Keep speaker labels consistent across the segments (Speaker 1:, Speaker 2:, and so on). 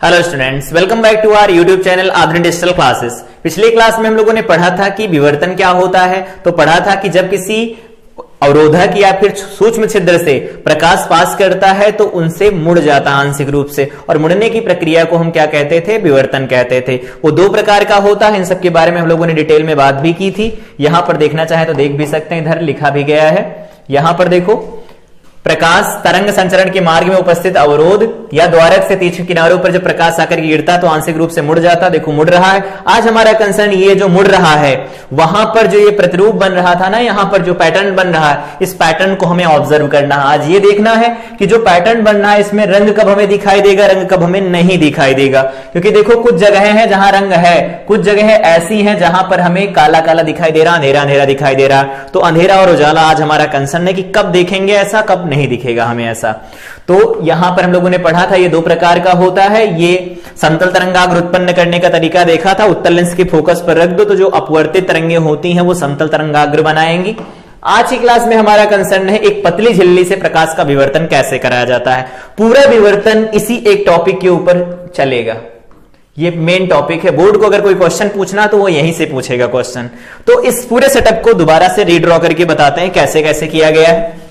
Speaker 1: Hello students, welcome back to our YouTube channel Aadhunik digital classes. पिछली class में हम लोगों ने पढ़ा था कि विवर्तन क्या होता है। तो पढ़ा था कि जब किसी अवरोधक या फिर सूक्ष्म छिद्र से प्रकाश पास करता है तो उनसे मुड़ जाता है आंशिक रूप से, और मुड़ने की प्रक्रिया को हम क्या कहते थे? विवर्तन कहते थे। वो दो प्रकार का होता है, इन सब के बारे में हम लोगों ने डिटेल में बात भी की थी। यहां पर देखना चाहे तो देख भी सकते हैं, इधर लिखा भी गया है। यहां पर देखो, प्रकाश तरंग संचरण के मार्ग में उपस्थित अवरोध या द्वारक से तीक्ष्ण किनारों पर जब प्रकाश आकर गिरता तो आंशिक रूप से मुड़ जाता। देखो मुड़ रहा है। आज हमारा कंसर्न ये जो मुड़ रहा है, वहां पर जो ये प्रतिरूप बन रहा था ना, यहां पर जो पैटर्न बन रहा है, इस पैटर्न को हमें ऑब्जर्व करना है। आज ये देखना है कि जो पैटर्न बन रहा है इसमें रंग कब हमें दिखाई देगा, रंग कब हमें नहीं दिखाई देगा। क्योंकि देखो कुछ जगह है जहां रंग है, कुछ जगह ऐसी है जहां पर हमें काला काला दिखाई दे रहा, अंधेरा अंधेरा दिखाई दे रहा। तो अंधेरा और उजाला आज हमारा कंसर्न है कि कब देखेंगे ऐसा, कब नहीं दिखेगा हमें ऐसा। तो यहां पर हम लोगों ने पढ़ा था ये दो प्रकार का होता है। ये समतल तरंगाग्र उत्पन्न करने का तरीका देखा था। उत्तल लेंस के फोकस पर रख दो तो जो अपवर्तित तरंगे होती हैं वो समतल तरंगाग्र बनाएंगी। आज की क्लास में हमारा कंसर्न है एक पतली झिल्ली से प्रकाश का विवर्तन कैसे कराया जाता है। पूरा विवर्तन इसी एक टॉपिक के ऊपर चलेगा। ये मेन टॉपिक है। बोर्ड को अगर कोई क्वेश्चन पूछना तो वो यहीं से पूछेगा क्वेश्चन। तो इस पूरे सेटअप को दोबारा से रीड्रॉ करके बताते हैं कैसे कैसे किया गया है।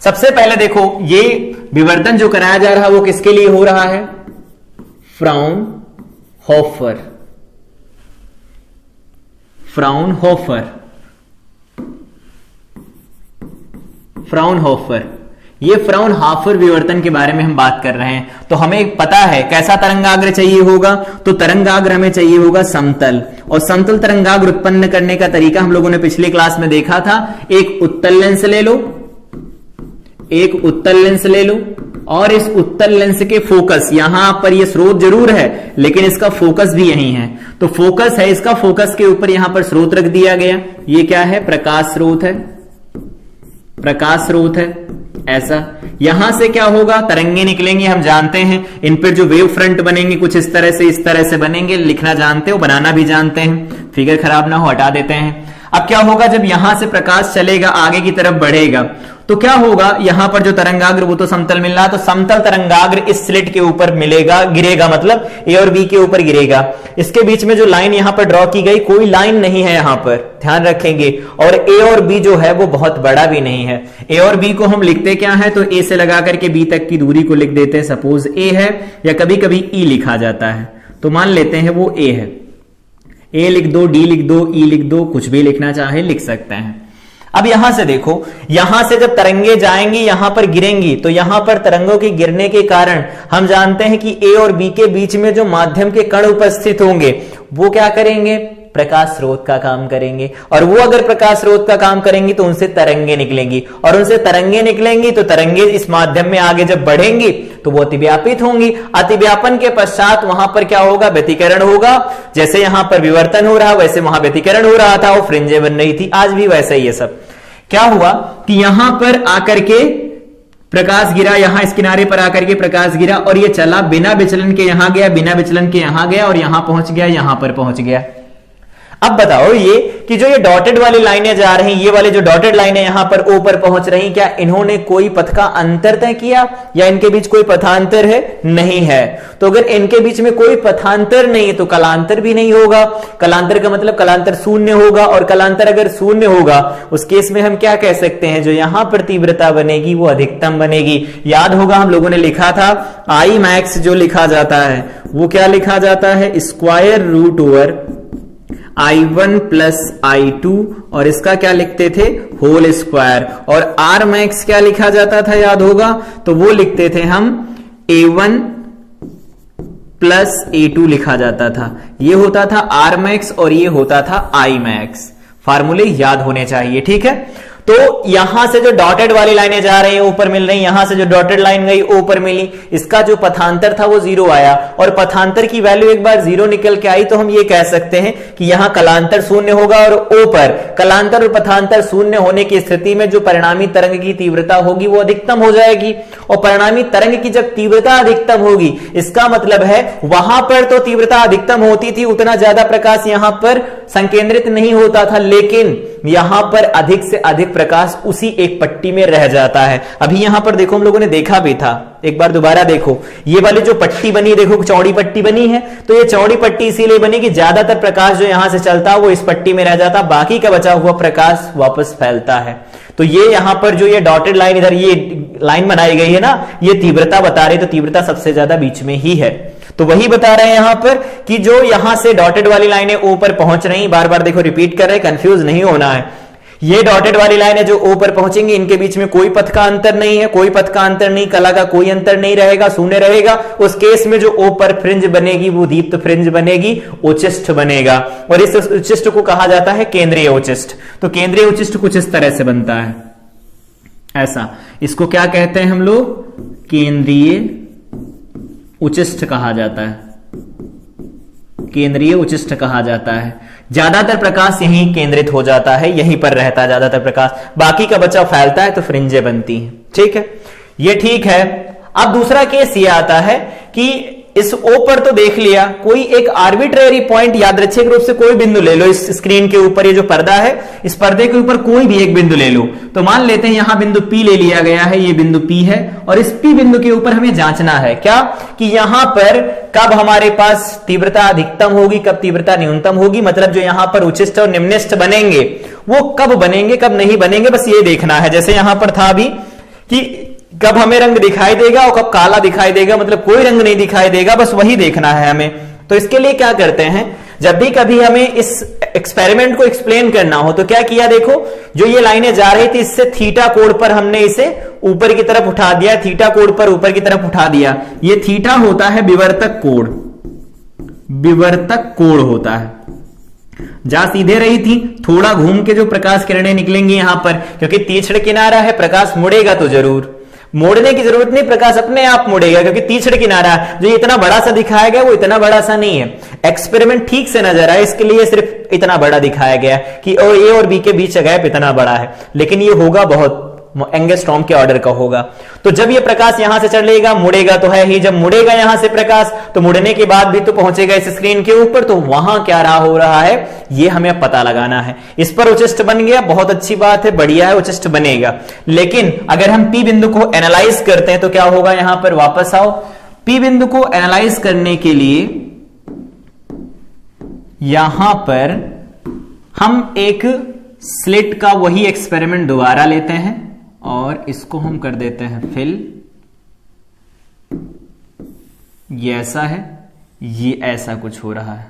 Speaker 1: सबसे पहले देखो, ये विवर्तन जो कराया जा रहा है वो किसके लिए हो रहा है? फ्राउनहोफर। ये फ्राउनहोफर विवर्तन के बारे में हम बात कर रहे हैं। तो हमें पता है कैसा तरंगाग्र चाहिए होगा, तो तरंगाग्र हमें चाहिए होगा समतल। और समतल तरंगाग्र उत्पन्न करने का तरीका हम लोगों ने पिछली क्लास में देखा था। एक उत्तल लेंस ले लो, और इस उत्तल लेंस के फोकस, यहां पर ये स्रोत जरूर है लेकिन इसका फोकस भी यही है। तो फोकस है, इसका फोकस के ऊपर यहां पर स्रोत रख दिया गया। ये क्या है? प्रकाश स्रोत है। ऐसा यहां से क्या होगा? तरंगे निकलेंगे, हम जानते हैं। इन पर जो वेव फ्रंट बनेंगे कुछ इस तरह से बनेंगे। लिखना जानते हो, बनाना भी जानते हैं। फिगर खराब ना हो, हटा देते हैं। अब क्या होगा? जब यहां से प्रकाश चलेगा, आगे की तरफ बढ़ेगा, तो क्या होगा? यहां पर जो तरंगाग्र वो तो समतल मिल रहा है, तो समतल तरंगाग्र इस स्लिट के ऊपर गिरेगा, मतलब ए और बी के ऊपर गिरेगा। इसके बीच में जो लाइन यहां पर ड्रॉ की गई, कोई लाइन नहीं है यहां पर, ध्यान रखेंगे। और ए और बी जो है वो बहुत बड़ा भी नहीं है। ए और बी को हम लिखते क्या है? तो ए से लगा करके बी तक की दूरी को लिख देते हैं। सपोज ए है, या कभी कभी ई लिखा जाता है, तो मान लेते हैं वो ए है। ए लिख दो, डी लिख दो, ई लिख दो, कुछ भी लिखना चाहे लिख सकते हैं। अब यहां से देखो, यहां से जब तरंगे जाएंगी, यहां पर गिरेंगी, तो यहां पर तरंगों के गिरने के कारण हम जानते हैं कि ए और बी के बीच में जो माध्यम के कण उपस्थित होंगे वो क्या करेंगे? प्रकाश स्रोत का काम करेंगे। और वो अगर प्रकाश स्रोत का काम करेंगी तो उनसे तरंगे निकलेंगी, और उनसे तरंगे निकलेंगी तो तरंगे इस माध्यम में आगे जब बढ़ेंगी तो वो अतिव्यापित होंगी। अतिव्यापन के पश्चात वहां पर क्या होगा? व्यतिकरण होगा। जैसे यहां पर विवर्तन हो रहा वैसे वहां व्यतिकरण हो रहा था, वो फ्रिंजें बन रही थी। आज भी वैसे ही ये सब क्या हुआ कि यहां पर आकर के प्रकाश गिरा, यहां इस किनारे पर आकर के प्रकाश गिरा, और ये चला बिना विचलन के यहां गया, बिना विचलन के यहां गया, और यहां पहुंच गया, यहां पर पहुंच गया। अब बताओ ये कि जो ये डॉटेड वाली लाइनें जा रही, ये वाले जो डॉटेड लाइनें यहां पर ओ पर पहुंच रही, क्या इन्होंने कोई पथ का अंतर तय किया, या इनके बीच कोई पथांतर है? नहीं है। तो अगर इनके बीच में कोई पथांतर नहीं है तो कलांतर भी नहीं होगा। कलांतर का मतलब कलांतर शून्य होगा, और कलांतर अगर शून्य होगा उस केस में हम क्या कह सकते हैं? जो यहां पर तीव्रता बनेगी वो अधिकतम बनेगी। याद होगा हम लोगों ने लिखा था आई मैक्स जो लिखा जाता है वो क्या लिखा जाता है? Square root over I1 plus I2, और इसका क्या लिखते थे? Whole square. और R मैक्स क्या लिखा जाता था? याद होगा, तो वो लिखते थे हम A1 प्लस A2 लिखा जाता था। ये होता था R मैक्स और ये होता था I मैक्स। फार्मूले याद होने चाहिए, ठीक है। तो यहां से जो डॉटेड वाली लाइनें जा रही है ऊपर मिल रही, यहां से जो डॉटेड लाइन गई ऊपर मिली, इसका जो पथांतर था वो 0 आया, और पथांतर की वैल्यू एक बार 0 निकल के आई तो हम ये कह सकते हैं कि यहां कलांतर शून्य होगा, और ओ पर कलांतर और पथांतर शून्य होने की स्थिति में जो परिणामी तरंग की तीव्रता होगी वो अधिकतम हो जाएगी। और परिणामी तरंग की जब तीव्रता अधिकतम होगी, इसका मतलब है वहां पर तो तीव्रता अधिकतम होती थी, उतना ज्यादा प्रकाश यहां पर संकेंद्रित नहीं होता था, लेकिन यहां पर अधिक से अधिक प्रकाश उसी एक पट्टी में रह जाता है। अभी यहां पर देखो हम लोगों ने देखा भी था एक बार दोबारा देखो, ये वाली जो पट्टी बनी, देखो चौड़ी पट्टी बनी है, तो ये चौड़ी पट्टी इसीलिए बनी कि ज्यादातर प्रकाश जो यहां से चलता है वो इस पट्टी में रह जाता, बाकी का बचा हुआ प्रकाश वापस फैलता है। तो ये यहां पर जो ये डॉटेड लाइन, इधर ये लाइन बनाई गई है ना, ये तीव्रता बता रही, तो तीव्रता सबसे ज्यादा बीच में ही है। तो वही बता रहे हैं यहां पर कि जो यहां से डॉटेड वाली लाइनें ओ पर पहुंच रही, बार बार देखो रिपीट कर रहे हैं, कंफ्यूज नहीं होना है। ये डॉटेड वाली लाइनें जो ओ पर पहुंचेंगी, इनके बीच में कोई पथ का अंतर नहीं है, कोई पथ का अंतर नहीं, कला का कोई अंतर नहीं रहेगा, शून्य रहेगा। उस केस में जो ओ पर फ्रिंज बनेगी वो दीप्त फ्रिंज बनेगी, उचिष्ठ बनेगा, और इस उचिष्ठ को कहा जाता है केंद्रीय उचिष्ठ। तो केंद्रीय उचिष्ठ कुछ इस तरह से बनता है, ऐसा। इसको क्या कहते हैं हम लोग? केंद्रीय उचिष्ठ कहा जाता है, केंद्रीय उचिष्ठ कहा जाता है। ज्यादातर प्रकाश यहीं केंद्रित हो जाता है, यहीं पर रहता है ज्यादातर प्रकाश, बाकी का बचा फैलता है तो फ्रिंजें बनती हैं। ठीक है, ये ठीक है। अब दूसरा केस ये आता है कि इस ओ पर तो देख लिया, कोई एक आर्बिट्रेरी पॉइंट, यादृच्छिक रूप से कोई बिंदु ले लो इस स्क्रीन के ऊपर, ये जो पर्दा है इस पर्दे के ऊपर कोई भी एक बिंदु ले लो। तो मान लेते हैं यहां बिंदु P ले लिया गया है, ये बिंदु P है, और इस P बिंदु के ऊपर हमें जांचना है क्या, कि यहां पर कब हमारे पास तीव्रता अधिकतम होगी, कब तीव्रता न्यूनतम होगी, मतलब जो यहां पर उच्चिष्ठ और निम्निष्ठ बनेंगे वो कब बनेंगे, कब नहीं बनेंगे, बस ये देखना है। जैसे यहां पर था अभी कि कब हमें रंग दिखाई देगा और कब काला दिखाई देगा, मतलब कोई रंग नहीं दिखाई देगा, बस वही देखना है हमें। तो इसके लिए क्या करते हैं, जब भी कभी हमें इस एक्सपेरिमेंट को एक्सप्लेन करना हो तो क्या किया, देखो जो ये लाइनें जा रही थी इससे थीटा कोण पर हमने इसे ऊपर की तरफ उठा दिया, थीटा कोण पर ऊपर की तरफ उठा दिया। ये थीटा होता है विवर्तक कोण, विवर्तक कोण होता है। जहां सीधे रही थी, थोड़ा घूम के जो प्रकाश किरणें निकलेंगी यहां पर, क्योंकि तीक्ष्ण किनारा है, प्रकाश मुड़ेगा तो जरूर, मोड़ने की जरूरत नहीं, प्रकाश अपने आप मुड़ेगा, क्योंकि तीक्ष्ण किनारा जो इतना बड़ा सा दिखाया गया वो इतना बड़ा सा नहीं है। एक्सपेरिमेंट ठीक से नजर आए इसके लिए सिर्फ इतना बड़ा दिखाया गया कि ए और बी के बीच गैप इतना बड़ा है, लेकिन ये होगा बहुत एंगस्ट्रॉम के ऑर्डर का होगा। तो जब ये प्रकाश यहां से चलेगा, मुड़ेगा तो है ही, जब मुड़ेगा यहां से प्रकाश तो मुड़ने के बाद भी तो पहुंचेगा इस स्क्रीन के ऊपर, तो वहां क्या रहा हो रहा है ये हमें पता लगाना है। इस पर उचिष्ठ बन गया, बहुत अच्छी बात है, बढ़िया है, उचिष्ठ बनेगा। लेकिन अगर हम पी बिंदु को एनालाइज करते हैं तो क्या होगा, यहां पर वापस आओ। पी बिंदु को एनालाइज करने के लिए यहां पर हम एक स्लिट का वही एक्सपेरिमेंट दोबारा लेते हैं और इसको हम कर देते हैं फिल। ये ऐसा है, ये ऐसा कुछ हो रहा है,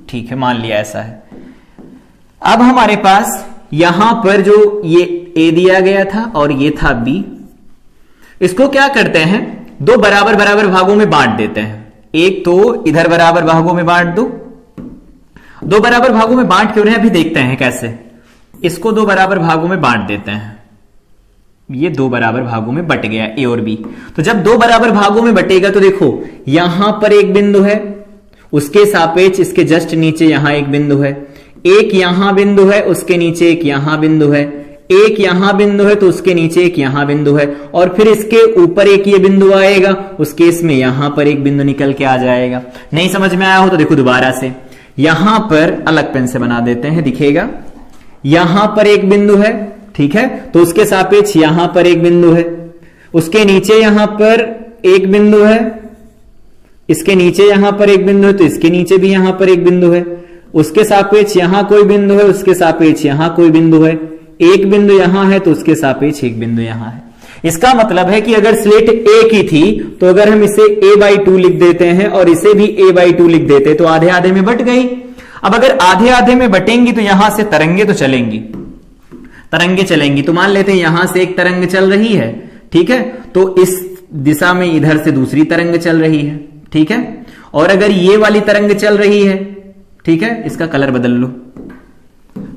Speaker 1: ठीक है, मान लिया ऐसा है। अब हमारे पास यहां पर जो ये ए दिया गया था और ये था बी, इसको क्या करते हैं, दो बराबर बराबर भागों में बांट देते हैं। एक तो इधर बराबर भागों में बांट दो, दो बराबर भागों में बांट क्यों रहे अभी देखते हैं कैसे। इसको दो बराबर भागों में बांट देते हैं, ये दो बराबर भागों में बट गया ए और बी। तो जब दो बराबर भागों में बटेगा तो देखो यहां पर एक बिंदु है, उसके सापेक्ष इसके जस्ट नीचे यहां एक बिंदु है, एक यहां बिंदु है, उसके नीचे एक यहां बिंदु है, एक यहां बिंदु है तो उसके नीचे एक यहां बिंदु है, और फिर इसके ऊपर एक ये बिंदु आएगा, उस केस में यहां पर एक बिंदु निकल के आ जाएगा। नहीं समझ में आया हो तो देखो दोबारा से, यहां पर अलग पेन से बना देते हैं, दिखेगा। यहां पर एक बिंदु है, ठीक है, तो उसके सापेक्ष यहां पर एक बिंदु है, उसके नीचे यहां पर एक बिंदु है, इसके नीचे यहां पर एक बिंदु है तो इसके नीचे भी यहां पर एक बिंदु है, उसके सापेक्ष यहां कोई बिंदु है, उसके सापेक्ष यहां कोई बिंदु है, एक बिंदु यहां है तो उसके सापेक्ष एक बिंदु यहां है। इसका मतलब है कि अगर स्लिट ए की थी तो अगर हम इसे a/2 लिख देते हैं और इसे भी a/2 लिख देते तो आधे आधे में बट गई। अब अगर आधे आधे में बटेंगी तो यहां से तरंगे तो चलेंगी, तरंगे चलेंगी। तो मान लेते हैं यहां से एक तरंग चल रही है, ठीक है, तो इस दिशा में इधर से दूसरी तरंग चल रही है, ठीक है, और अगर ये वाली तरंग चल रही है, ठीक है, इसका कलर बदल लो,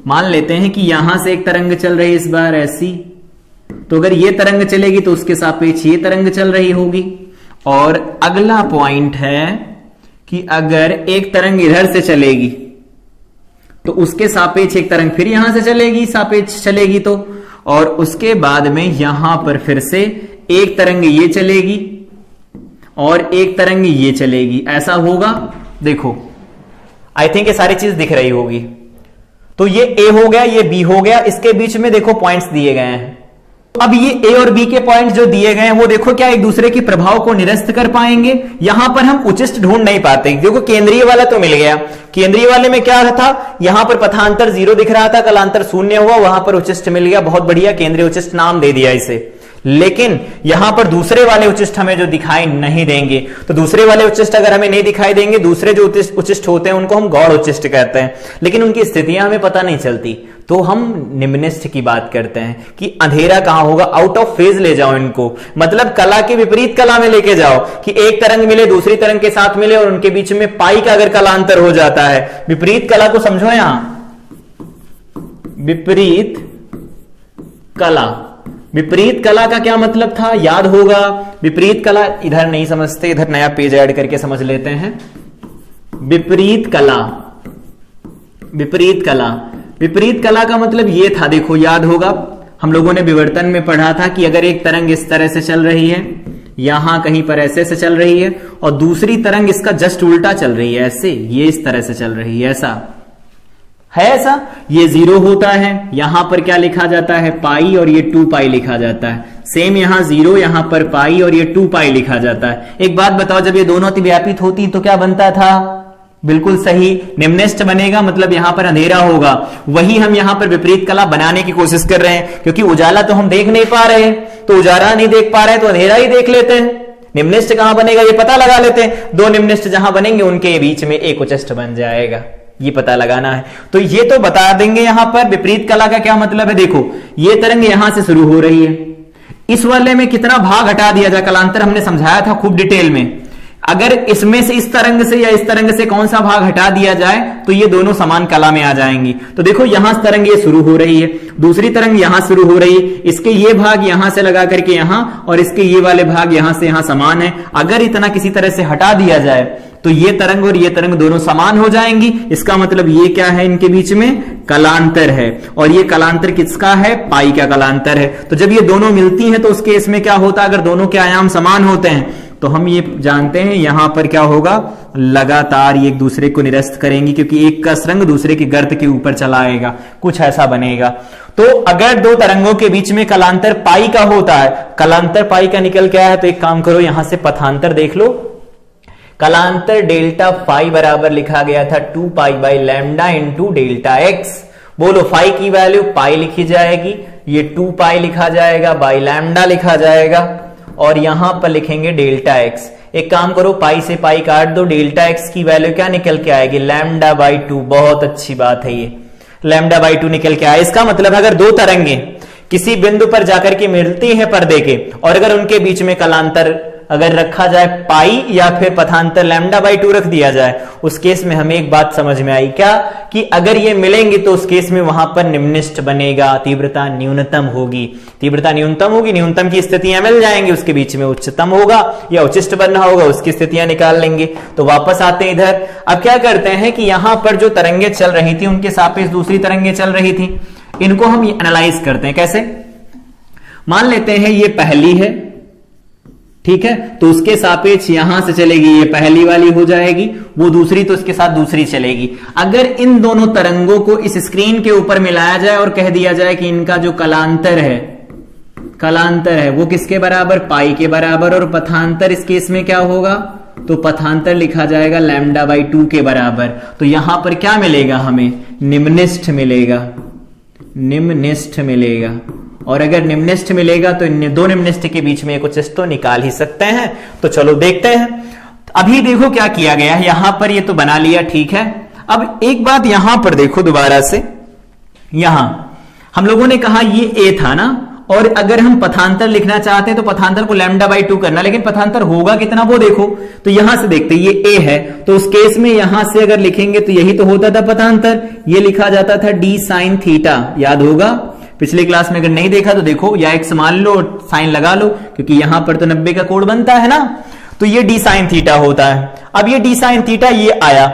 Speaker 1: मान लेते हैं कि यहां से एक तरंग चल रही है इस बार ऐसी, तो अगर ये तरंग चलेगी तो उसके सापेक्ष ये तरंग चल रही होगी। और अगला पॉइंट है कि अगर एक तरंग इधर से चलेगी तो उसके सापेक्ष एक तरंग फिर यहां से चलेगी, सापेक्ष चलेगी तो, और उसके बाद में यहां पर फिर से एक तरंग ये चलेगी और एक तरंग ये चलेगी, ऐसा होगा। देखो आई थिंक ये सारी चीज दिख रही होगी। तो ये ए हो गया, ये बी हो गया, इसके बीच में देखो पॉइंट्स दिए गए हैं, अब ये ए और बी के पॉइंट जो दिए गए हैं वो देखो क्या एक दूसरे के प्रभाव को निरस्त कर पाएंगे। यहां पर हम उचिष्ट ढूंढ नहीं पाते। देखो केंद्रीय वाला तो मिल गया, केंद्रीय वाले में क्या था, यहां पर पथांतर 0 दिख रहा था, कलांतर 0 हुआ, वहां पर उचिष्ट मिल गया, बहुत बढ़िया, केंद्रीय उचिष्ट नाम दे दिया इसे। लेकिन यहां पर दूसरे वाले उचिष्ट हमें जो दिखाई नहीं देंगे, तो दूसरे वाले उचिष्ट अगर हमें नहीं दिखाई देंगे, दूसरे जो उचिष्ट होते हैं उनको हम गौड़ उचिष्ट कहते हैं, लेकिन उनकी स्थितियां हमें पता नहीं चलती, तो हम निम्निष्ठ की बात करते हैं कि अंधेरा कहां होगा, आउट ऑफ फेज ले जाओ इनको, मतलब कला के विपरीत कला में लेके जाओ कि एक तरंग मिले दूसरी तरंग के साथ मिले और उनके बीच में पाई का अगर कलांतर हो जाता है, विपरीत कला को समझो यहां, विपरीत कला। विपरीत कला का क्या मतलब था याद होगा, विपरीत कला इधर नहीं समझते, इधर नया पेज ऐड करके समझ लेते हैं। विपरीत कला, विपरीत कला, विपरीत कला का मतलब ये था, देखो याद होगा हम लोगों ने विवर्तन में पढ़ा था कि अगर एक तरंग इस तरह से चल रही है, यहां कहीं पर ऐसे से चल रही है, और दूसरी तरंग इसका जस्ट उल्टा चल रही है, ऐसे, ये इस तरह से चल रही है, ऐसा है, ऐसा, ये 0 होता है, यहां पर क्या लिखा जाता है पाई और ये 2 पाई लिखा जाता है। सेम यहां 0, यहां पर पाई और ये 2 पाई लिखा जाता है। एक बात बताओ, जब ये दोनों अतिव्यापित होती तो क्या बनता था, बिल्कुल सही, निम्निष्ठ बनेगा, मतलब यहां पर अंधेरा होगा। वही हम यहां पर विपरीत कला बनाने की कोशिश कर रहे हैं, क्योंकि उजाला तो हम देख नहीं पा रहे हैं, तो उजाला नहीं देख पा रहे हैं तो अंधेरा ही देख लेते हैं। निम्निष्ठ कहां बनेगा ये पता लगा लेते हैं, दो निम्निष्ठ जहां बनेंगे उनके बीच में एक उचिष्ठ बन जाएगा, ये पता लगाना है। तो ये तो बता देंगे यहां पर विपरीत कला का क्या मतलब है। देखो ये तरंग यहां से शुरू हो रही है, इस वाले में कितना भाग हटा दिया जाए, कलांतर हमने समझाया था खूब डिटेल में, अगर इसमें से इस तरंग से या इस तरंग से कौन सा भाग हटा दिया जाए तो ये दोनों समान कला में आ जाएंगी। तो देखो यहां तरंग ये शुरू हो रही है, दूसरी तरंग यहां शुरू हो रही है, इसके ये भाग यहां से लगा करके यहां और इसके ये वाले भाग यहां से यहां समान है। अगर इतना किसी तरह से हटा दिया जाए तो ये तरंग और ये तरंग दोनों समान हो जाएंगी। इसका मतलब ये क्या है, इनके बीच में कलांतर है, और ये कलांतर किसका है, पाई का कलांतर है। तो जब ये दोनों मिलती हैं तो उस केस में क्या होता है, अगर दोनों के आयाम समान होते हैं तो हम ये जानते हैं यहां पर क्या होगा, लगातार ये एक दूसरे को निरस्त करेंगी, क्योंकि एक का सरंग दूसरे के गर्त के ऊपर चला आएगा, कुछ ऐसा बनेगा। तो अगर दो तरंगों के बीच में कलांतर पाई का होता है, कलांतर पाई का निकल क्या है, तो एक काम करो यहां से पथांतर देख लो, कलांतर डेल्टा फाई बराबर लिखा गया था 2 pi by lambda into delta x. बोलो फाई की वैल्यू पाई लिखी जाएगी, ये 2 पाई लिखा जाएगा, बाई लैम्डा लिखा जाएगा, और यहां पर लिखेंगे डेल्टा एक्स। एक काम करो पाई से पाई काट दो, डेल्टा एक्स की वैल्यू क्या निकल के आएगी, लैम्डा बाई 2। बहुत अच्छी बात है, ये लैम्डा बाई 2 निकल के आए। इसका मतलब अगर दो तरंगे किसी बिंदु पर जाकर के मिलती हैं पर्दे के, और अगर उनके बीच में कलांतर अगर रखा जाए पाई या फिर पथांतर लैम्डा बाई 2 रख दिया जाए, उस केस में हमें एक बात समझ में आई क्या, कि अगर ये मिलेंगे तो उस केस में वहां पर निम्निष्ठ बनेगा, तीव्रता न्यूनतम होगी। तीव्रता न्यूनतम होगी, न्यूनतम की स्थितियां मिल जाएंगी, उसके बीच में उच्चतम होगा या उचिष्ट बनना होगा, उसकी स्थितियां निकाल लेंगे। तो वापस आते हैं इधर। अब क्या करते हैं कि यहां पर जो तरंगे चल रही थी उनके सापेक्ष दूसरी तरंगे चल रही थी, इनको हम एनालाइज करते हैं। कैसे, मान लेते हैं ये पहली है, ठीक है, तो उसके सापेक्ष यहां से चलेगी, ये पहली वाली हो जाएगी, वो दूसरी तो इसके साथ दूसरी चलेगी। अगर इन दोनों तरंगों को इस स्क्रीन के ऊपर मिलाया जाए और कह दिया जाए कि इनका जो कलांतर है वो किसके बराबर, पाई के बराबर, और पथांतर इस केस में क्या होगा, तो पथांतर लिखा जाएगा लैम्डा बाई 2 के बराबर। तो यहां पर क्या मिलेगा, हमें निम्निष्ठ मिलेगा, निम्निष्ठ मिलेगा। और अगर निम्निष्ठ मिलेगा तो इन दो निम्निष्ठ के बीच में एक उचिष्ठ तो निकाल ही सकते हैं। तो चलो देखते हैं। अभी देखो क्या किया गया है, यहां पर ये तो बना लिया, ठीक है। अब एक बात यहां पर देखो दोबारा से, यहां हम लोगों ने कहा ये ए था ना, और अगर हम पथांतर लिखना चाहते हैं तो पथांतर को लैम्डा बाई 2 करना, लेकिन पथांतर होगा कितना वो देखो। तो यहां से देखते ये ए है, तो उस केस में यहां से अगर लिखेंगे तो यही तो होता था पथांतर, ये लिखा जाता था डी साइन थीटा, याद होगा पिछले क्लास में, अगर नहीं देखा तो देखो, या एक्स मान लो साइन लगा लो, क्योंकि यहां पर तो 90 का कोण बनता है ना, तो ये डी साइन थीटा होता है। अब ये डी साइन थीटा ये आया,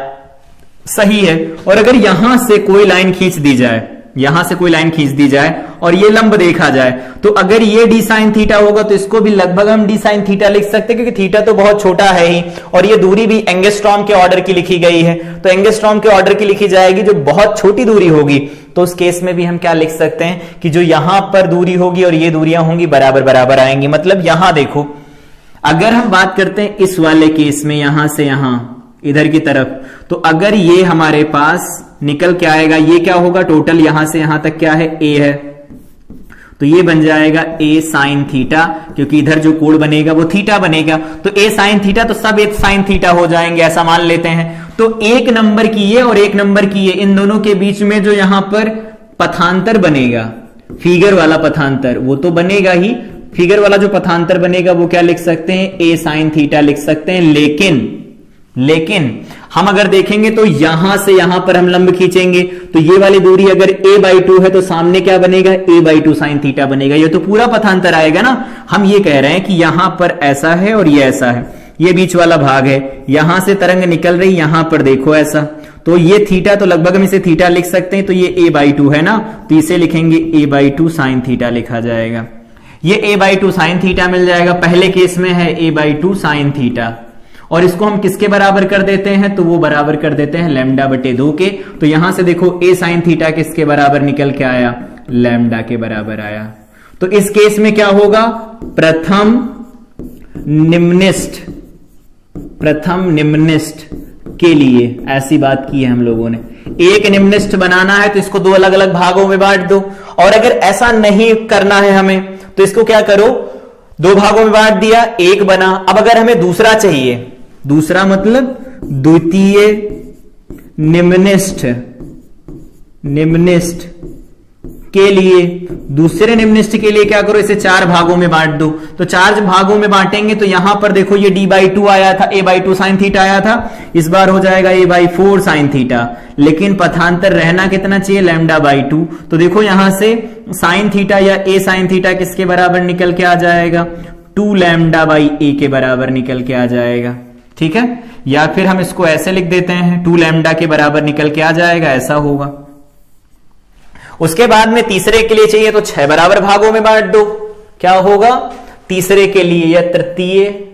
Speaker 1: सही है। और अगर यहां से कोई लाइन खींच दी जाए, यहां से कोई लाइन खींच दी जाए और ये लंब देखा जाए, तो अगर ये डी साइन थीटा होगा तो इसको भी लगभग हम डी साइन थीटा लिख सकते हैं, क्योंकि थीटा तो बहुत छोटा है ही, और ये दूरी भी एंगस्ट्रॉम के ऑर्डर की लिखी गई है, तो एंगस्ट्रॉम के ऑर्डर की लिखी जाएगी, जो बहुत छोटी दूरी होगी तो उस केस में भी हम क्या लिख सकते हैं कि जो यहां पर दूरी होगी और ये दूरियां होंगी बराबर बराबर आएंगी। मतलब यहां देखो, अगर हम बात करते हैं इस वाले केस में यहां से यहां इधर की तरफ, तो अगर ये हमारे पास निकल के आएगा, ये क्या होगा, टोटल यहां से यहां तक क्या है, ए है, तो ये बन जाएगा ए साइन थीटा, क्योंकि इधर जो कोण बनेगा वो थीटा बनेगा, तो ए साइन थीटा, तो सब एक साइन थीटा हो जाएंगे, ऐसा मान लेते हैं। तो एक नंबर की ये और एक नंबर की ये, इन दोनों के बीच में जो यहां पर पथांतर बनेगा, फिगर वाला पथांतर, वो तो बनेगा ही। फिगर वाला जो पथांतर बनेगा वो क्या लिख सकते हैं, ए साइन थीटा लिख सकते हैं। लेकिन हम अगर देखेंगे तो यहां से यहां पर हम लंब खींचेंगे, तो ये वाली दूरी अगर a/2 है तो सामने क्या बनेगा, a/2 साइन थीटा बनेगा। ये तो पूरा पथांतर आएगा ना। हम ये कह रहे हैं कि यहां पर ऐसा है और ये ऐसा है, ये बीच वाला भाग है, यहां से तरंग निकल रही, यहां पर देखो ऐसा, तो ये थीटा, तो लगभग हम इसे थीटा लिख सकते हैं, तो ये a/2 है ना, तो इसे लिखेंगे a/2 साइन थीटा लिखा जाएगा। ये a/2 साइन थीटा मिल जाएगा, पहले केस में है a/2 साइन थीटा, और इसको हम किसके बराबर कर देते हैं, तो वो बराबर कर देते हैं λ/2 के। तो यहां से देखो a साइन थीटा किसके बराबर निकल के आया, लैम्डा के बराबर आया। तो इस केस में क्या होगा, प्रथम निम्निष्ठ के लिए ऐसी बात की है हम लोगों ने। एक निम्निष्ठ बनाना है तो इसको दो अलग अलग भागों में बांट दो, और अगर ऐसा नहीं करना है हमें तो इसको क्या करो, दो भागों में बांट दिया, एक बना। अब अगर हमें दूसरा चाहिए, दूसरा मतलब द्वितीय निम्निष्ठ के लिए, दूसरे निम्निष्ठ के लिए क्या करो, इसे चार भागों में बांट दो। तो चार भागों में बांटेंगे तो यहां पर देखो ये d/2 आया था, a/2 साइन थीटा आया था, इस बार हो जाएगा a/4 साइन थीटा, लेकिन पथांतर रहना कितना चाहिए, λ/2। तो देखो यहां से साइन थीटा या a साइन थीटा किसके बराबर निकल के आ जाएगा, 2λ/a के बराबर निकल के आ जाएगा। ठीक है, या फिर हम इसको ऐसे लिख देते हैं, 2λ के बराबर निकल के आ जाएगा, ऐसा होगा। उसके बाद में तीसरे के लिए चाहिए तो 6 बराबर भागों में बांट दो, क्या होगा, तीसरे के लिए या तृतीय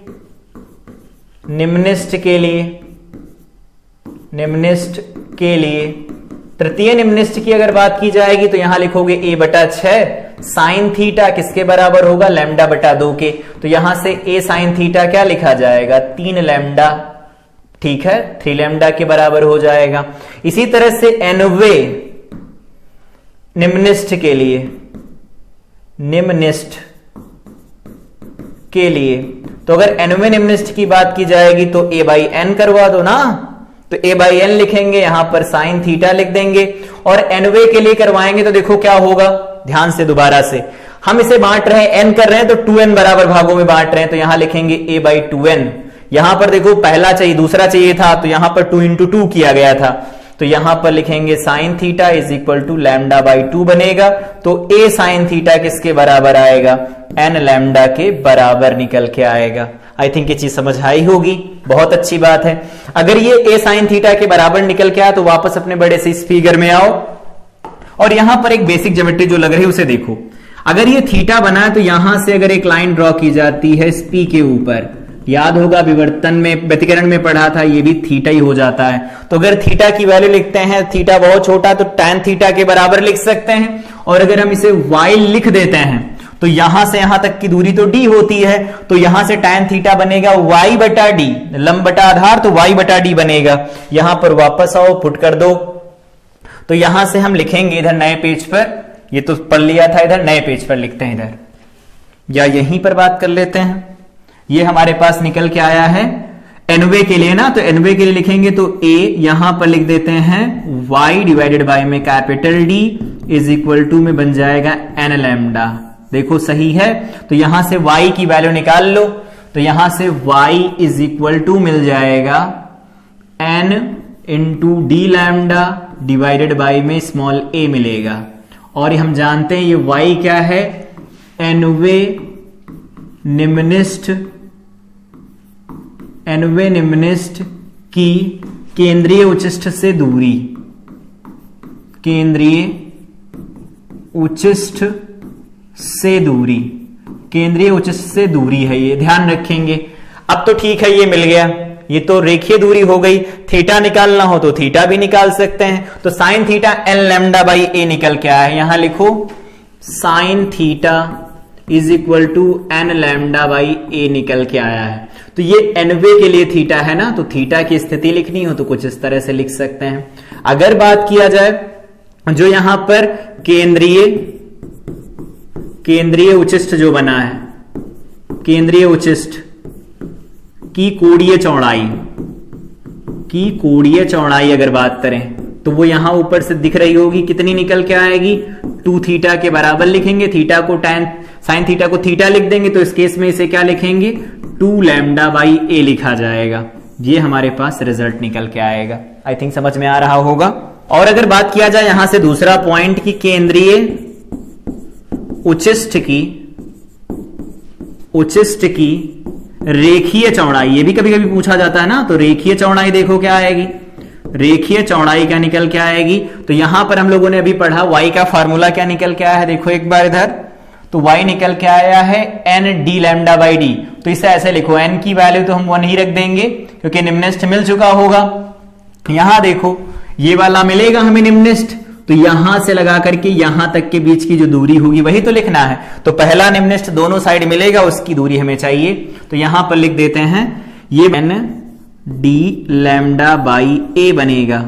Speaker 1: निम्निष्ठ के लिए, तृतीय निम्निष्ठ की अगर बात की जाएगी तो यहां लिखोगे a/6 साइन थीटा किसके बराबर होगा, λ/2 के। तो यहां से a साइन थीटा क्या लिखा जाएगा, 3λ, ठीक है, 3λ के बराबर हो जाएगा। इसी तरह से nवें निम्निष्ठ के लिए, तो अगर nवें निम्निष्ठ की बात की जाएगी तो a/n करवा दो ना, तो a/n लिखेंगे, यहां पर साइन थीटा लिख देंगे, और nवें के लिए करवाएंगे तो देखो क्या होगा, ध्यान से दोबारा से, हम इसे बांट रहे हैं, n कर रहे हैं तो 2n बराबर भागों में बांट रहे हैं, तो यहां लिखेंगे a/2n। यहां पर देखो पहला चाहिए, दूसरा चाहिए था, तो यहां पर 2 × 2 किया गया था, तो यहां पर लिखेंगे साइन थीटा = λ/2 बनेगा। तो a साइन थीटा किसके बराबर आएगा, n λ के बराबर निकल के आएगा। आई थिंक ये चीज समझ आई होगी, बहुत अच्छी बात है। अगर ये a साइन थीटा के बराबर निकल के आया तो वापस अपने बड़े से इस फिगर में आओ, और यहां पर एक बेसिक ज्योमेट्री जो लग रही है उसे देखो। अगर ये थीटा बना है तो यहां से अगर एक लाइन ड्रॉ की जाती है इस P के ऊपर, याद होगा विवर्तन में, व्यतिकरण में पढ़ा था, ये भी थीटा ही हो जाता है। तो अगर थीटा की वैल्यू लिखते हैं, थीटा बहुत छोटा, तो tan थीटा के बराबर लिख सकते हैं, और अगर हम इसे y लिख देते हैं तो यहां से यहां तक की दूरी तो d होती है, तो यहां से tan थीटा बनेगा y/d, लंब बटा आधार, तो y/d बनेगा। यहां पर वापस आओ, पुट कर दो, तो यहां से हम लिखेंगे इधर नए पेज पर, ये तो पढ़ लिया था, इधर नए पेज पर लिखते हैं इधर, या यहीं पर बात कर लेते हैं। ये हमारे पास निकल के आया है nवे के लिए ना, तो nवे के लिए लिखेंगे तो a यहां पर लिख देते हैं y/में कैपिटल D = में बन जाएगा nλ। देखो सही है, तो यहां से y की वैल्यू निकाल लो, तो यहां से y = मिल जाएगा n × dλ/ में स्मॉल a मिलेगा, और हम जानते हैं ये y क्या है, nवे निम्निष्ठ की केंद्रीय उच्चिष्ठ से दूरी, केंद्रीय उच्चिष्ठ से दूरी है, ये ध्यान रखेंगे। अब तो ठीक है, ये मिल गया, ये तो रेखीय दूरी हो गई। थीटा निकालना हो तो थीटा भी निकाल सकते हैं, तो sine theta n lambda by a निकल के आया है। यहां लिखो sine theta is equal to n lambda by a निकल के आया है। तो ये एनवे के लिए थीटा है ना, तो थीटा की स्थिति लिखनी हो तो कुछ इस तरह से लिख सकते हैं। अगर बात किया जाए जो यहां पर केंद्रीय उचिष्ठ जो बना है, केंद्रीय उचिष्ठ की कोणीय चौड़ाई अगर बात करें तो वो यहां ऊपर से दिख रही होगी, कितनी निकल के आएगी, 2 थीटा के बराबर लिखेंगे। थीटा को साइन थीटा को थीटा लिख देंगे, तो इस केस में इसे क्या लिखेंगे, 2 लैम्डा बाई ए लिखा जाएगा। ये हमारे पास रिजल्ट निकल के आएगा। आई थिंक समझ में आ रहा होगा। और अगर बात किया जाए यहां से दूसरा पॉइंट की केंद्रीय उचिष्ठ की रेखीय चौड़ाई, ये भी कभी कभी पूछा जाता है ना, तो रेखीय चौड़ाई देखो क्या आएगी, रेखीय चौड़ाई क्या निकल के आएगी। तो यहां पर हम लोगों ने अभी पढ़ा y का फार्मूला क्या निकल के आया है, देखो एक बार इधर, तो y निकल के आया है N D lambda by D. तो इसे ऐसे लिखो, n की वैल्यू तो हम 1 ही रख देंगे क्योंकि निम्निष्ठ मिल चुका होगा। यहां देखो ये वाला मिलेगा हमें निम्निष्ठ, तो यहां से लगा करके यहां तक के बीच की जो दूरी होगी वही तो लिखना है। तो पहला निम्निष्ठ दोनों साइड मिलेगा, उसकी दूरी हमें चाहिए। तो यहां पर लिख देते हैं ये एन डी लैम्डा बाई ए बनेगा,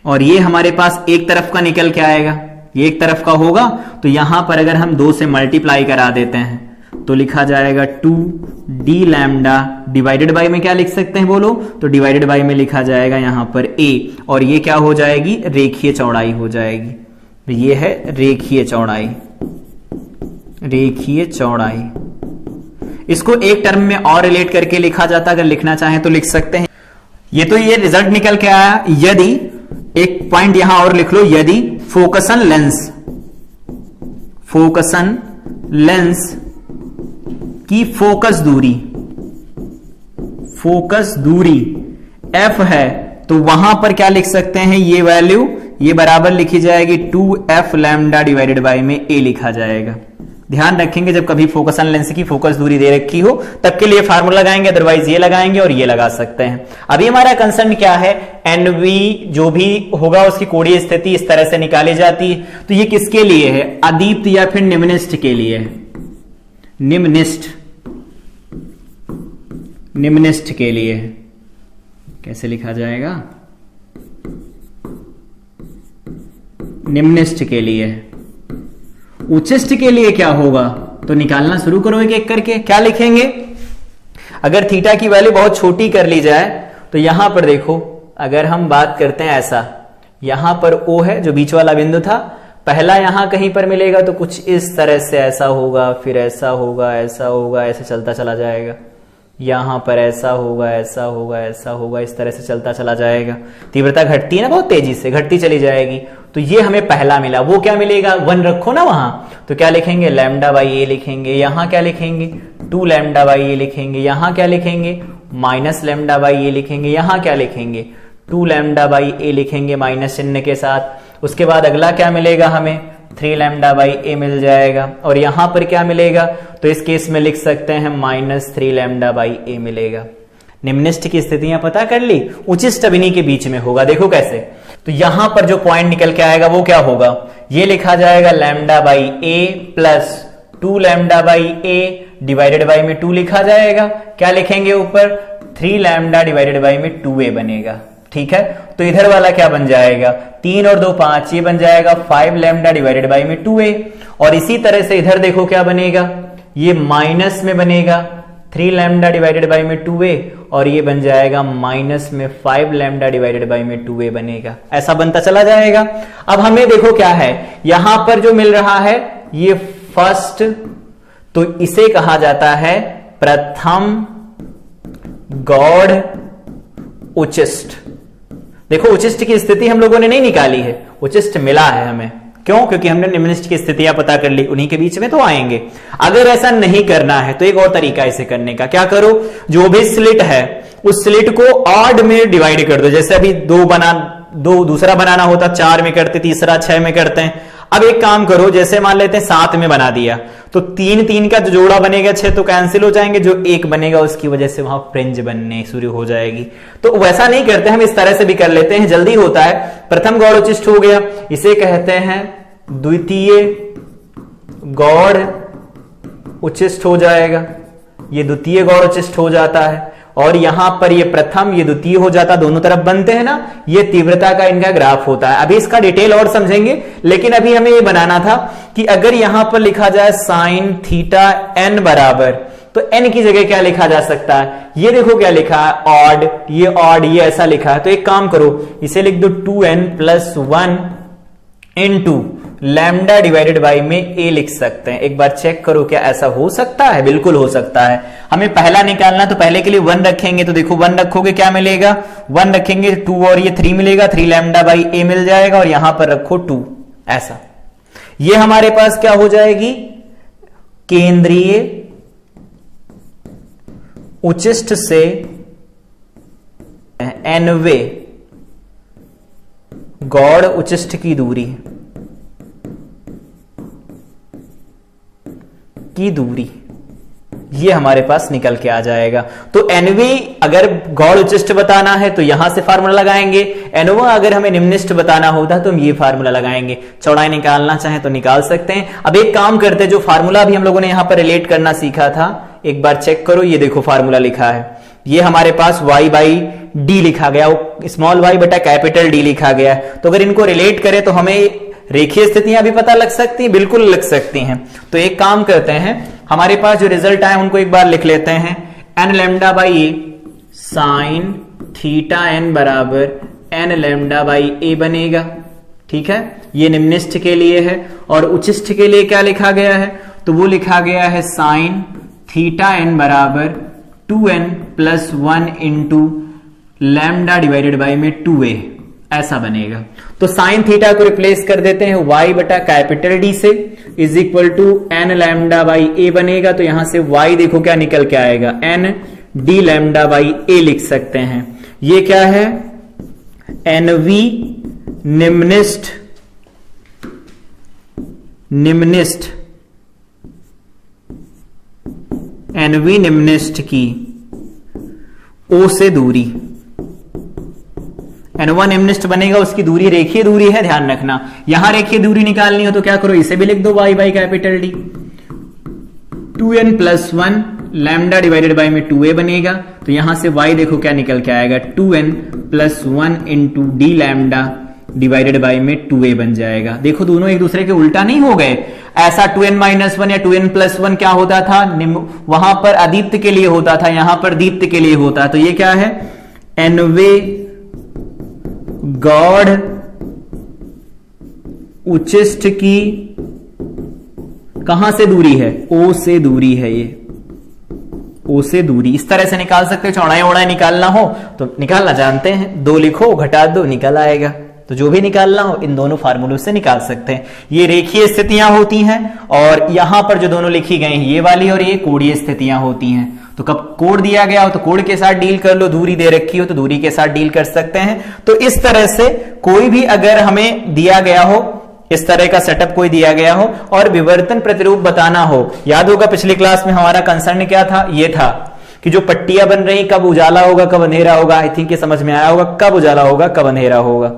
Speaker 1: और ये हमारे पास एक तरफ का निकल के आएगा, ये एक तरफ का होगा। तो यहां पर अगर हम 2 से मल्टीप्लाई करा देते हैं तो लिखा जाएगा 2 डी लैम्डा, डिवाइडेड बाई में क्या लिख सकते हैं बोलो, तो डिवाइडेड बाई में लिखा जाएगा यहां पर a, और ये क्या हो जाएगी, रेखीय चौड़ाई हो जाएगी। तो ये है रेखीय चौड़ाई, रेखीय चौड़ाई। इसको एक टर्म में और रिलेट करके लिखा जाता, अगर लिखना चाहें तो लिख सकते हैं। ये तो ये रिजल्ट निकल के आया। यदि एक पॉइंट यहां और लिख लो, यदि फोकसन लेंस की फोकस दूरी f है, तो वहां पर क्या लिख सकते हैं, ये वैल्यू ये बराबर लिखी जाएगी 2f लैम्डा डिवाइडेड बाई में a लिखा जाएगा। ध्यान रखेंगे जब कभी फोकसन लेंस की फोकस दूरी दे रखी हो तब के लिए फार्मूला लगाएंगे, अदरवाइज ये लगाएंगे और ये लगा सकते हैं। अभी हमारा कंसर्न क्या है, एनवी जो भी होगा उसकी कोणीय स्थिति इस तरह से निकाली जाती है। तो ये किसके लिए है, अदीप्त या फिर निम्निष्ठ के लिए है, निम्निष्ठ के लिए। कैसे लिखा जाएगा, निम्निष्ठ के लिए। उच्चिष्ठ के लिए क्या होगा, तो निकालना शुरू करो एक एक करके। क्या लिखेंगे, अगर थीटा की वैल्यू बहुत छोटी कर ली जाए तो यहां पर देखो, अगर हम बात करते हैं ऐसा, यहां पर O है जो बीच वाला बिंदु था, पहला यहां कहीं पर मिलेगा तो कुछ इस तरह से ऐसा होगा, फिर ऐसा होगा, ऐसा होगा, ऐसे चलता चला जाएगा। यहां पर ऐसा होगा, ऐसा होगा, ऐसा होगा, इस तरह से चलता चला जाएगा। तीव्रता घटती है ना, बहुत तेजी से घटती चली जाएगी। तो ये हमें पहला मिला, वो क्या मिलेगा, 1 रखो ना वहां, तो क्या लिखेंगे, लैम्डा बाई ए लिखेंगे। यहां क्या लिखेंगे, 2 लैम्डा बाई ए लिखेंगे। यहां क्या लिखेंगे, माइनस लैम्डा बाई ए लिखेंगे। यहां क्या लिखेंगे, 2 लैम्डा बाई ए लिखेंगे माइनस चिन्ह के साथ। उसके बाद अगला क्या मिलेगा हमें, 3 लैम्डा बाई ए मिल जाएगा। और यहां पर क्या मिलेगा, तो इस केस में लिख सकते हैं -3 लैम्डा बाई ए मिलेगा। निम्निष्ठ की स्थितियां पता कर ली, उचिष्ठ अब इन्हीं के बीच में होगा। देखो कैसे, तो यहां पर जो पॉइंट निकल के आएगा वो क्या होगा, ये लिखा जाएगा lambda by A plus 2 lambda by A divided by में 2 लिखा जाएगा। क्या लिखेंगे ऊपर, 3 लैम्डा डिवाइडेड बाई में 2a बनेगा। ठीक है, तो इधर वाला क्या बन जाएगा, 3 और 2 5, ये बन जाएगा 5 लैम्डा डिवाइडेड बाई में 2a। और इसी तरह से इधर देखो क्या बनेगा, ये माइनस में बनेगा 3 लैम्डा डिवाइडेड बाई में 2a, और ये बन जाएगा माइनस में 5 लैम्डा डिवाइडेड बाई में 2a बनेगा। ऐसा बनता चला जाएगा। अब हमें देखो क्या है, यहां पर जो मिल रहा है ये फर्स्ट, तो इसे कहा जाता है प्रथम गौड़ उचिष्ठ। देखो उचिष्ठ की स्थिति हम लोगों ने नहीं निकाली है, उचिष्ठ मिला है हमें। क्यों, क्योंकि हमने निम्निष्ठ की स्थितियां पता कर ली, उन्हीं के बीच में तो आएंगे। अगर ऐसा नहीं करना है तो एक और तरीका इसे करने का, क्या करो, जो भी स्लिट है उस स्लिट को ऑड में डिवाइड कर दो। जैसे अभी 2 दूसरा बनाना होता 4 में करते, तीसरा 6 में करते हैं। अब एक काम करो, जैसे मान लेते हैं 7 में बना दिया तो 3 3 का जो जोड़ा बनेगा 6 तो कैंसिल हो जाएंगे, जो 1 बनेगा उसकी वजह से वहां फ्रिंज बनने शुरू हो जाएगी। तो वैसा नहीं करते, हम इस तरह से भी कर लेते हैं, जल्दी होता है। प्रथम गौड़ उचिष्ट हो गया, इसे कहते हैं द्वितीय गौड़ उचिष्ट हो जाएगा, ये द्वितीय गौड़ उचिष्ट हो जाता है। और यहां पर ये प्रथम, ये द्वितीय हो जाता, दोनों तरफ बनते हैं ना, ये तीव्रता का इनका ग्राफ होता है। अभी इसका डिटेल और समझेंगे, लेकिन अभी हमें ये बनाना था कि अगर यहां पर लिखा जाए साइन थीटा एन बराबर, तो एन की जगह क्या लिखा जा सकता है, ये देखो क्या लिखा है, ऑड, ये ऐसा लिखा है। तो एक काम करो, इसे लिख दो 2n + 1 into lambda divided by में a लिख सकते हैं। एक बार चेक करो क्या ऐसा हो सकता है, बिल्कुल हो सकता है। हमें पहला निकालना, तो पहले के लिए 1 रखेंगे, तो देखो 1 रखोगे क्या मिलेगा, 1 रखेंगे 2 और ये 3 मिलेगा, 3 लैम्डा बाई a मिल जाएगा, और यहां पर रखो 2, ऐसा। ये हमारे पास क्या हो जाएगी, केंद्रीय उचिष्ट से nवे गौड़ उचिष्ट की दूरी ये हमारे पास निकल के आ जाएगा। तो एनवी अगर गौड़ उचिष्ट बताना है तो यहां से फार्मूला लगाएंगे, एनवा अगर हमें निम्निष्ठ बताना होता तो हम ये फार्मूला लगाएंगे। चौड़ाई निकालना चाहे तो निकाल सकते हैं। अब एक काम करते हैं, जो फार्मूला भी हम लोगों ने यहां पर रिलेट करना सीखा था, एक बार चेक करो, ये देखो फार्मूला लिखा है, ये हमारे पास y बाई डी लिखा गया, स्मॉल y बटा कैपिटल डी लिखा गया। तो अगर इनको रिलेट करें तो हमें रेखीय स्थितियां भी पता लग सकती हैं, बिल्कुल लग सकती हैं। तो एक काम करते हैं, हमारे पास जो रिजल्ट आए उनको एक बार लिख लेते हैं, N lambda by A sine theta N बराबर एन लैम्डा बाई ए बनेगा। ठीक है, ये निम्निष्ठ के लिए है। और उचिष्ठ के लिए क्या लिखा गया है, तो वो लिखा गया है साइन थीटा एन बराबर 2n + 1 into lambda divided by में 2a, ऐसा बनेगा। तो साइन थीटा को रिप्लेस कर देते हैं y बटा कैपिटल डी से, is equal to n lambda by ए बनेगा। तो यहां से y देखो क्या निकल के आएगा, एन डी लैम्डा बाई ए लिख सकते हैं। ये क्या है, एनवी निम्निष्ठ एनवी निम्निष्ठ की ओ से दूरी, एनवा निम्निष्ठ बनेगा, उसकी दूरी रेखीय दूरी है, ध्यान रखना। यहां रेखीय दूरी निकालनी हो तो क्या करो, इसे भी लिख दो y by capital D, 2n + 1 lambda divided by में 2a बनेगा। तो यहां से y देखो क्या निकल के आएगा, 2n + 1 into D lambda divided by में 2a बन जाएगा। देखो दोनों एक दूसरे के उल्टा नहीं हो गए। ऐसा 2n - 1 या 2n + 1 क्या होता था, वहां पर अदीप्त के लिए होता था, यहां पर दीप्त के लिए होता। तो ये क्या है, एनवे गौड़ उचिष्ठ की कहां से दूरी है, o से दूरी है, ये o से दूरी। इस तरह से निकाल सकते हो। चौड़ाई ओड़ाई निकालना हो तो निकालना जानते हैं, 2 लिखो घटा दो निकल आएगा। तो जो भी निकालना हो इन दोनों फार्मूलों से निकाल सकते हैं। ये रेखीय स्थितियां होती हैं, और यहां पर जो दोनों लिखी गई हैं ये वाली, और ये कोणीय स्थितियां होती हैं। तो कब कोण दिया गया हो तो कोण के साथ डील कर लो, दूरी दे रखी हो तो दूरी के साथ डील कर सकते हैं। तो इस तरह से कोई भी अगर हमें दिया गया हो, इस तरह का सेटअप कोई दिया गया हो और विवर्तन प्रतिरूप बताना हो, याद होगा पिछली क्लास में हमारा कंसर्न क्या था, ये था कि जो पट्टियां बन रही कब उजाला होगा कब अंधेरा होगा। आई थिंक ये समझ में आया होगा, कब उजाला होगा कब अंधेरा होगा,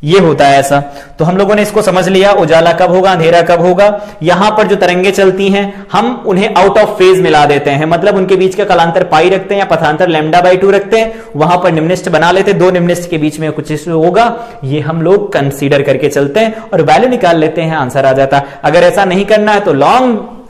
Speaker 1: ये होता है ऐसा। तो हम लोगों ने इसको समझ लिया, उजाला कब होगा अंधेरा कब होगा। यहां पर जो तरंगे चलती हैं हम उन्हें आउट ऑफ फेज मिला देते हैं, मतलब उनके बीच का कालांतर पाई रखते हैं या पथांतर λ/2 रखते हैं, वहां पर निम्निष्ठ बना लेते हैं। 2 निम्निष्ठ के बीच में कुछ होगा, ये हम लोग कंसीडर करके चलते हैं और वैल्यू निकाल लेते हैं, आंसर आ जाता है। अगर ऐसा नहीं करना है तो लॉन्ग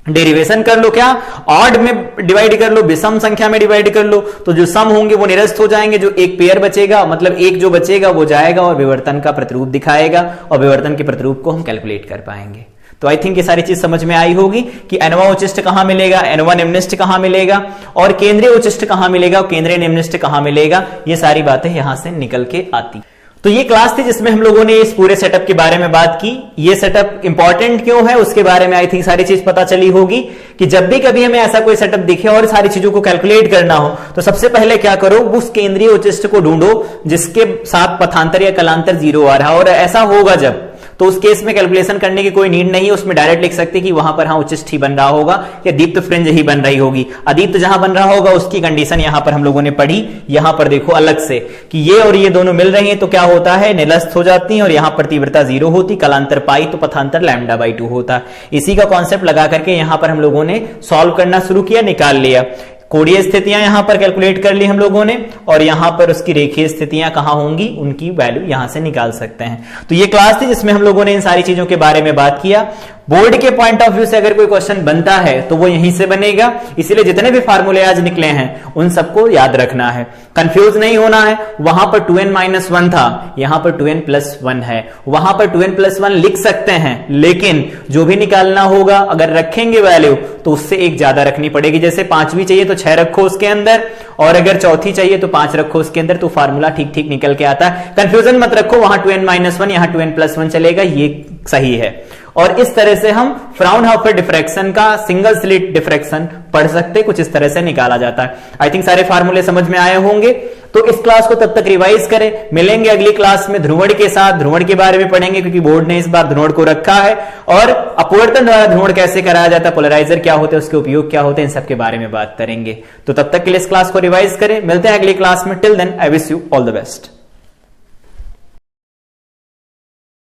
Speaker 1: डेरिवेशन कर लो, क्या ऑड में डिवाइड कर लो, विषम संख्या में डिवाइड कर लो, तो जो सम होंगे वो निरस्त हो जाएंगे, जो एक पेयर बचेगा मतलब एक जो बचेगा वो जाएगा और विवर्तन का प्रतिरूप दिखाएगा, और विवर्तन के प्रतिरूप को हम कैलकुलेट कर पाएंगे। तो आई थिंक ये सारी चीज समझ में आई होगी कि एनवा उचिष्ट कहां मिलेगा, एनवा निम्निष्ठ कहां मिलेगा, और केंद्रीय उचिष्ट कहां मिलेगा, और केंद्रीय निम्निष्ठ कहां मिलेगा। ये सारी बातें यहां से निकल के आती। तो ये क्लास थी जिसमें हम लोगों ने इस पूरे सेटअप के बारे में बात की। ये सेटअप इंपॉर्टेंट क्यों है उसके बारे में आई थिंक सारी चीज पता चली होगी कि जब भी कभी हमें ऐसा कोई सेटअप दिखे और सारी चीजों को कैलकुलेट करना हो तो सबसे पहले क्या करो, उस केंद्रीय उचिष्ट को ढूंढो जिसके साथ पथांतर या कलांतर 0 आ रहा है। और ऐसा होगा जब तो उस केस में कैलकुलेशन करने की कोई नीड नहीं है, उसमें डायरेक्ट लिख सकते कि वहां पर हाँ उच्चिष्ट ही बन रहा होगा या दीप्त फ्रिंज ही बन रही होगी। अदीप्त जहां बन रहा होगा उसकी कंडीशन यहां पर हम लोगों ने पढ़ी। यहां पर देखो अलग से कि ये और ये दोनों मिल रही हैं तो क्या होता है, निलस्त हो जाती हैं और यहां पर तीव्रता 0 होती, कालांतर पाई तो पथांतर λ/2 होता। इसी का कॉन्सेप्ट लगा करके यहां पर हम लोगों ने सॉल्व करना शुरू किया, निकाल लिया। कोणीय स्थितियां यहां पर कैलकुलेट कर ली हम लोगों ने और यहां पर उसकी रेखीय स्थितियां कहां होंगी उनकी वैल्यू यहां से निकाल सकते हैं। तो ये क्लास थी जिसमें हम लोगों ने इन सारी चीजों के बारे में बात किया। बोर्ड के पॉइंट ऑफ व्यू से अगर कोई क्वेश्चन बनता है तो वो यहीं से बनेगा, इसीलिए जितने भी फार्मूले आज निकले हैं उन सबको याद रखना है, कंफ्यूज नहीं होना है। वहां पर 2n-1 था, यहां पर 2n+1 है, वहां पर 2n+1 लिख सकते हैं, लेकिन जो भी निकालना होगा अगर रखेंगे वैल्यू तो उससे एक ज्यादा रखनी पड़ेगी। जैसे 5वीं चाहिए तो 6 रखो उसके अंदर, और अगर चौथी चाहिए तो 5 रखो उसके अंदर, तो फार्मूला ठीक ठीक निकल के आता है। कंफ्यूजन मत रखो, वहां 2n-1 यहां 2n+1 चलेगा, ये सही है। और इस तरह से हम फ्राउनहोफर डिफ्रैक्शन का सिंगल स्लिट डिफ्रैक्शन पढ़ सकते, कुछ इस तरह से निकाला जाता है। आई थिंक सारे फार्मूले समझ में आए होंगे। तो इस क्लास को तब तक रिवाइज करें, मिलेंगे अगली क्लास में ध्रुवण के साथ। ध्रुवण के बारे में पढ़ेंगे क्योंकि बोर्ड ने इस बार ध्रुवण को रखा है, और अपवर्तन द्वारा ध्रुवण कैसे कराया जाता है, पोलराइजर क्या होते हैं, उसके उपयोग क्या होते हैं, इन सब के बारे में बात करेंगे। तो तब तक के लिए इस क्लास को रिवाइज करें, मिलते हैं अगली क्लास में। Till then I wish you all the best.